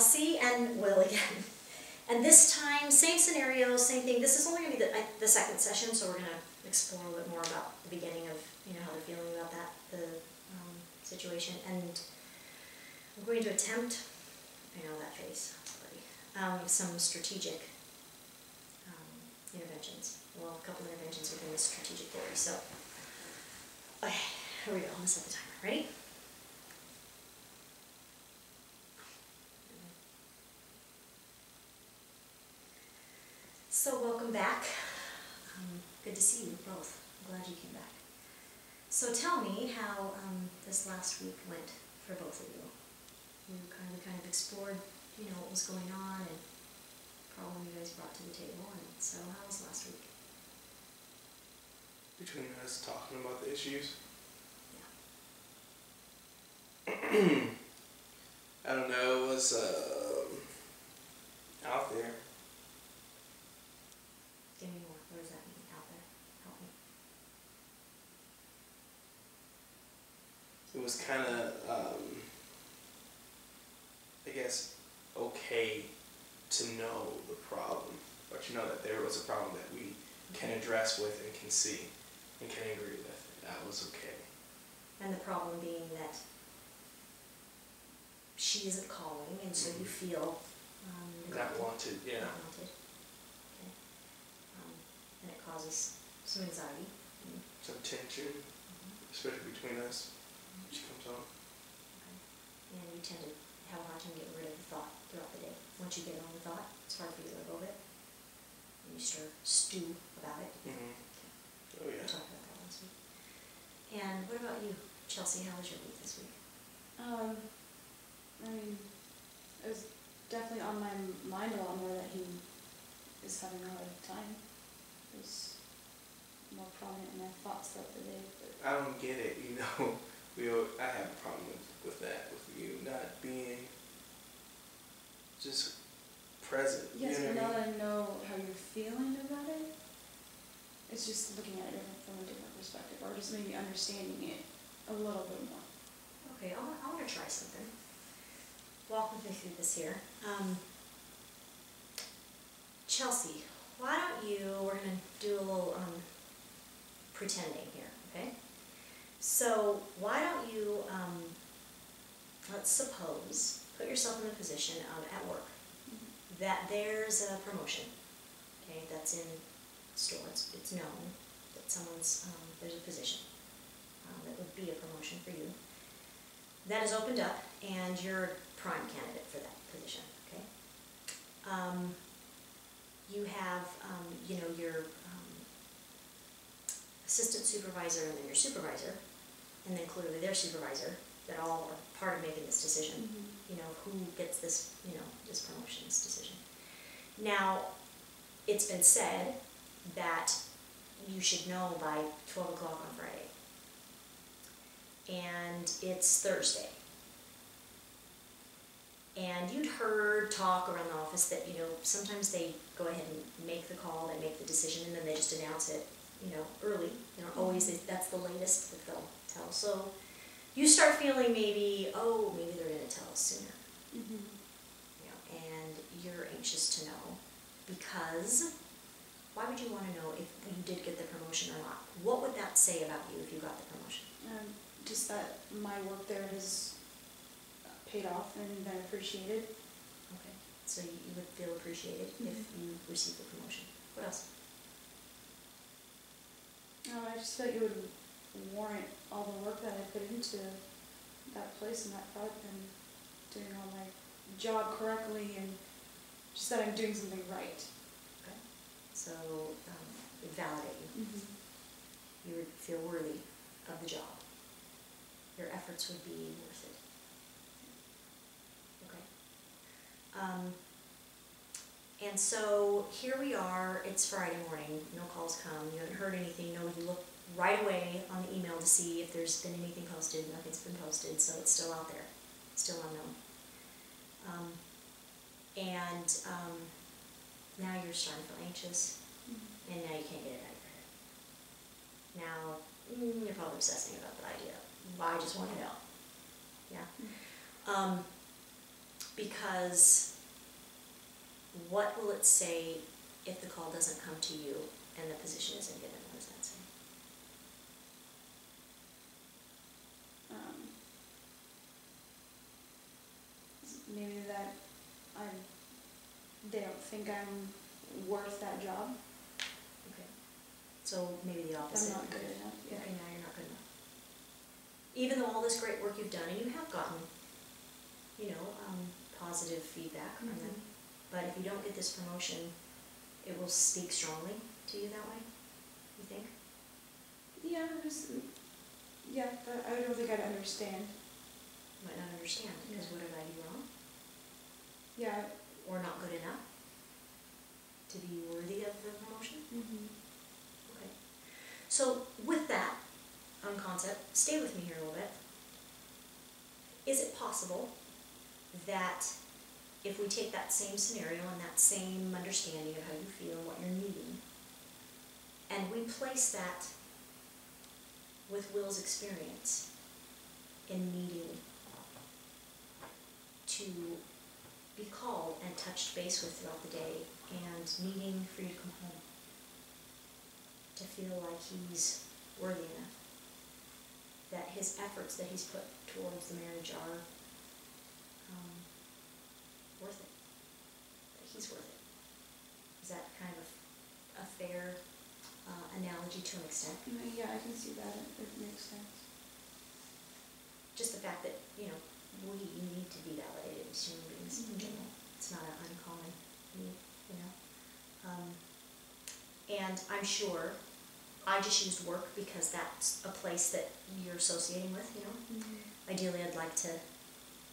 Chelsea and Will again. And this time, same scenario, same thing. This is only going to be the second session, so we're going to explore a little bit more about the beginning of, how they're feeling about the situation. And I'm going to attempt, I know that face, some strategic interventions. Well, a couple of interventions within the strategic theory. So, okay, here we go. I'm going to set the timer. Ready? So welcome back. Good to see you both. I'm glad you came back. So tell me how this last week went for both of you. We kind of explored, what was going on and problem you guys brought to the table. And so how was last week? Between us talking about the issues? Yeah. I don't know, it was out there. Give me more. What does that mean, out there? Help me. It was kind of, I guess, okay to know the problem, but that there was a problem that we can address with and can see and can agree with. That was okay. And the problem being that she isn't calling, and so you feel not wanted, yeah. Not wanted. Okay. And it causes some anxiety. Some tension, especially between us. She comes on. Okay. And you tend to have a hard time getting rid of the thought throughout the day. Once you get on the thought, it's hard for you to let go of it. And you stew about it. Mm-hmm. Oh yeah. We talked about that last week. And what about you, Chelsea? How was your week this week? I mean, it was definitely on my mind a lot more that he is having a hard time. It was more prominent in my thoughts throughout the day. But I don't get it, I have a problem with that, with you not being just present. yes, you know but now what I mean? that I know how you're feeling about it, it's just looking at it from a different perspective, or just maybe understanding it a little bit more. Okay, I want to try something. Walk with me through this here. Chelsea, why don't we're going to do a little pretending here, okay? So why don't you, let's suppose, put yourself in the position at work, that there's a promotion, okay, that's in store, it's known that someone's, there's a position that would be a promotion for you. That is opened up, and you're a prime candidate for that position, okay? You have, your assistant supervisor and then your supervisor, and then clearly their supervisor, that all are part of making this decision, who gets this, this promotion, this decision. Now, it's been said that you should know by 12 o'clock on Friday. And it's Thursday. And you'd heard talk around the office that, sometimes they go ahead and make the call, they make the decision, and then they just announce it, early. Always, that's the latest that they'll tell. So you start feeling maybe they're going to tell us sooner. And you're anxious to know, because why would you want to know if you did get the promotion or not? What would that say about you if you got the promotion? Just that my work there has paid off and been appreciated. Okay, so you would feel appreciated if you received the promotion. What else? I just felt it would warrant all the work that I put into that place and that product and doing all my job correctly, and just that I'm doing something right. Okay, so it would validate you. You would feel worthy of the job. Your efforts would be worth it. Okay. And so here we are, it's Friday morning, no calls come, you haven't heard anything, you look right away on the email to see if there's been anything posted, nothing's been posted, so it's still out there, still unknown. Now you're starting to feel anxious, and now you can't get it out of your head. Now, you're probably obsessing about the idea. I just want to know. Yeah. Because what will it say if the call doesn't come to you and the position isn't given? What does that say? Maybe that they don't think I'm worth that job. Okay. So maybe the I'm opposite. not good enough. Yeah. Okay, now you're not good enough. Even though all this great work you've done, and you have gotten, positive feedback from them, but if you don't get this promotion, it will speak strongly to you that way, you think? Yeah, but I don't think I'd understand. You might not understand, because what did I do wrong? Yeah. Or not good enough to be worthy of the promotion? Okay. So with that concept, stay with me here a little bit. Is it possible that if we take that same scenario and that same understanding of how you feel and what you're needing, and we place that with Will's experience in needing to be called and touched base with throughout the day and needing for you to come home, to feel like he's worthy enough, that his efforts that he's put towards the marriage are worth it, that he's worth it? Is that kind of a fair analogy to an extent? Yeah, I can see that. It makes sense. Just the fact that, we need to be validated as human beings in general. It's not an uncommon need, and I'm sure I just used work because that's a place that you're associating with, Ideally, I'd like to,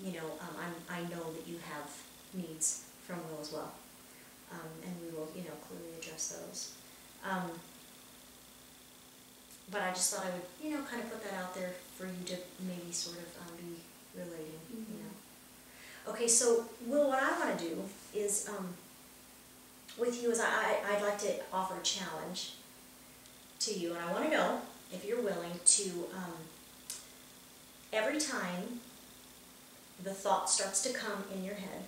I know that you have needs from Will as well, and we will, clearly address those. But I just thought I would, kind of put that out there for you to maybe sort of be relating, Okay, so Will, what I want to do is, with you, is I'd like to offer a challenge to you, and I want to know if you're willing to, every time the thought starts to come in your head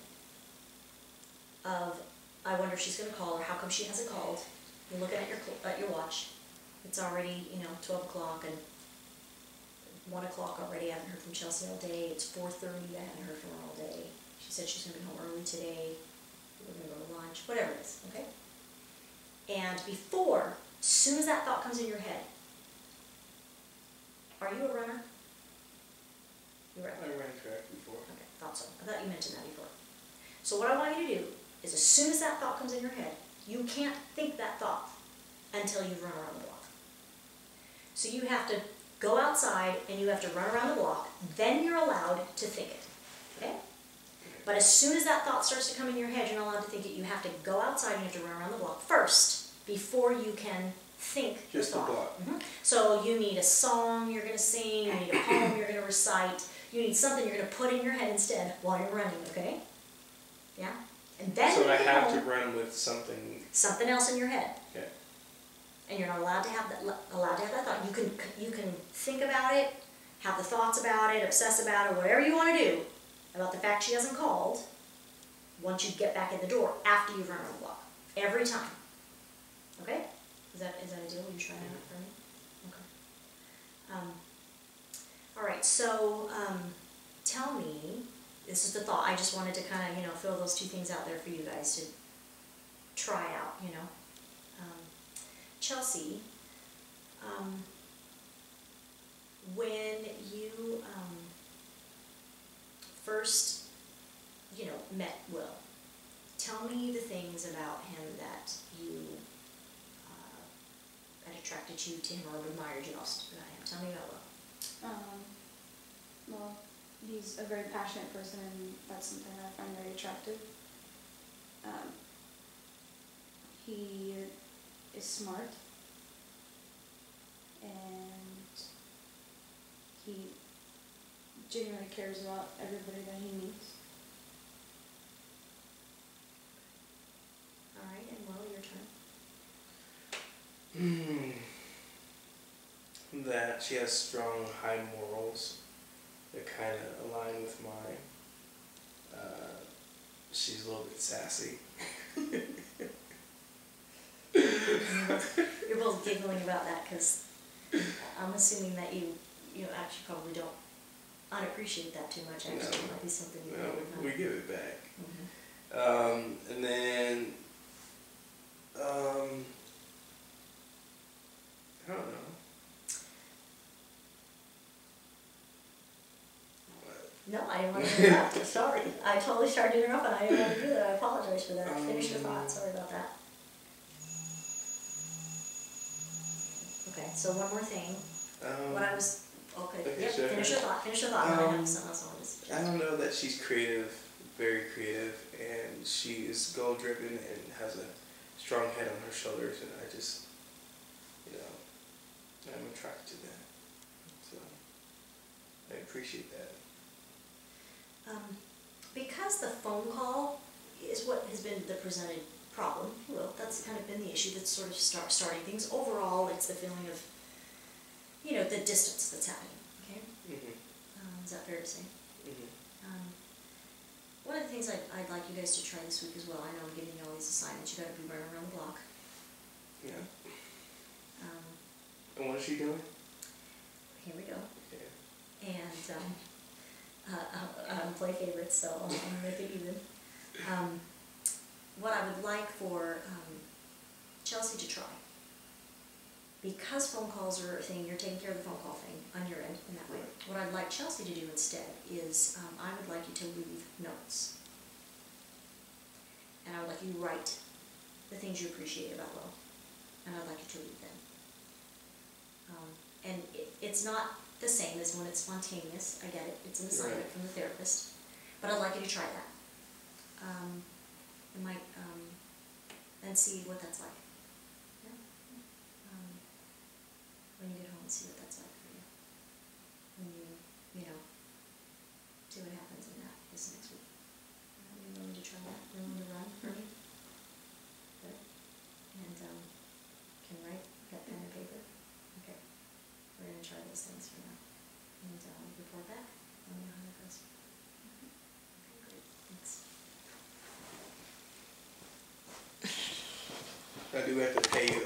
of, I wonder if she's going to call, or how come she hasn't called, you're looking at your watch, it's already, 12 o'clock, and 1 o'clock already, I haven't heard from Chelsea all day, it's 4:30, I haven't heard from her all day, she said she's going to be home early today, we're going to go to lunch, whatever it is, okay? And before, as soon as that thought comes in your head, are you a runner? You're right. I ran track before. Okay, thought so. I thought you mentioned that before. So what I want you to do is, as soon as that thought comes in your head, you can't think that thought until you've run around the block. So you have to go outside and you have to run around the block, then you're allowed to think it, okay? But as soon as that thought starts to come in your head, you're not allowed to think it. You have to go outside and you have to run around the block first before you can think Just the thought. the block. So you need a song you're going to sing, you need a poem you're going to recite, you need something you're going to put in your head instead while you're running, okay? Yeah? And then So I you have know to run with something. something else in your head. Okay. And you're not allowed to have that thought. You can think about it, have the thoughts about it, obsess about it, whatever you want to do about the fact she hasn't called once you get back in the door after you've run around the block. Every time. Okay? Is that a deal? Will you try that out for me? Okay. All right, so tell me, this is the thought, I just wanted to kind of, throw those two things out there for you guys to try out, Chelsea, when you first, met Will, tell me the things about him that you that attracted you to him or admired you most about him. Tell me about Will. Well, he's a very passionate person, and that's something I find very attractive. He is smart, and he genuinely cares about everybody that he meets. All right, and Will, your turn. That she has strong, high morals that kind of align with mine. she's a little bit sassy. You're both giggling about that because I'm assuming that you actually probably don't unappreciate that too much. Actually, No. it might be something you No, would we not. give it back. Mhm. And then, I don't know. What? No, I didn't want to interrupt. Sorry, I totally started to interrupt, and I didn't want to do that. I apologize for that. Finish your thought. Sorry about that. Okay, so one more thing. What I was okay. Okay, Yep. sure. Finish your thought. Finish your thought. And then I have something else I want to say. I don't know that she's creative, very creative, and she is goal driven and has a strong head on her shoulders, and I just, I'm attracted to that. So I appreciate that. Because the phone call is what has been the presented problem, well, that's kind of been the issue that's sort of starting things. Overall, it's the feeling of, the distance that's happening, okay? Mhm. Is that fair to say? Mhm. One of the things I'd like you guys to try this week as well, I know I'm giving you all these assignments, you gotta be running around the block. Yeah. Um, And what is she doing? Here we go. Yeah. And play favorites, so I'll make it even. What I would like for Chelsea to try, because phone calls are a thing, you're taking care of the phone call thing on your end in that way. What I'd like Chelsea to do instead is I would like you to leave notes. And I would like you to write the things you appreciate about Will. And I'd like you to leave them. And it's not the same as when it's spontaneous, I get it, it's an assignment Right. from the therapist, but I'd like you to try that. You might, and see what that's like. Yeah? When you get home, see what that's like for you. When see what happens in that this next week. Are you willing to try that? Willing to run for me? Good. And, can write, got pen and paper? Okay. We're gonna try those things for now. And, report back, let me know how that goes. Okay, great, thanks. I do have to pay you